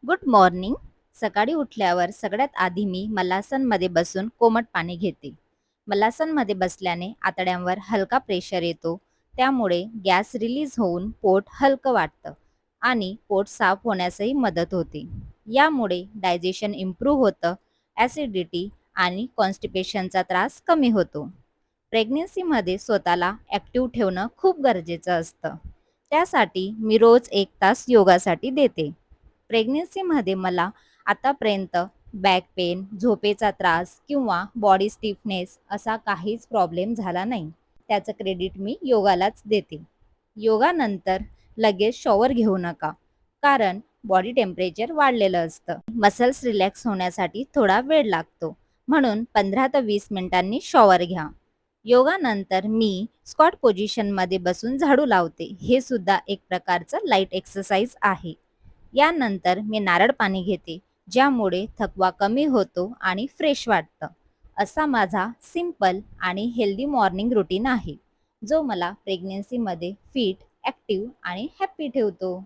Good morning. सकाळी उठल्यावर सगळ्यात आधी मी मलासनमध्ये बसून कोमट पाणी घेते. मलासनमध्ये बसल्याने आतड्यांवर हलका प्रेशर येतो. त्यामुळे गॅस रिलीज होऊन पोट हलकं वाटतं आणि पोट साफ होण्यासही मदत होते. यामुळे डायजेशन इम्प्रूव्ह होतं, ॲसिडिटी आणि कॉन्स्टिपेशनचा त्रास कमी होतो. प्रेग्नन्सीमध्ये स्वतःला ॲक्टिव्ह ठेवणं खूप गरजेचं असतं. त्यासाठी मी रोज 1 तास योगासाठी देते. प्रेग्नन्सीमध्ये मला आतापर्यंत बॅक पेन, झोपेचा त्रास किंवा बॉडी स्टिफनेस असा काहीच प्रॉब्लेम झाला नाही. त्याचं क्रेडिट मी योगालाच देते. योगानंतर लगेच शॉवर घेऊ नका, कारण बॉडी टेम्परेचर वाढलेलं असतं. मसल्स रिलॅक्स होण्यासाठी थोडा वेळ लागतो, म्हणून 15 ते 20 मिनिटांनी शॉवर घ्या. योगानंतर मी स्क्वॉट पोझिशनमध्ये बसून झाडू लावते. हे सुद्धा एक प्रकारचं लाईट एक्सरसाइज आहे. यानंतर मी नारळ पाणी घेते, ज्यामुळे थकवा कमी होतो आणि फ्रेश वाटतं. असा माझा सिंपल आणि हेल्दी मॉर्निंग रुटीन आहे, जो मला प्रेग्नन्सीमध्ये फिट, ॲक्टिव्ह आणि हॅप्पी ठेवतो.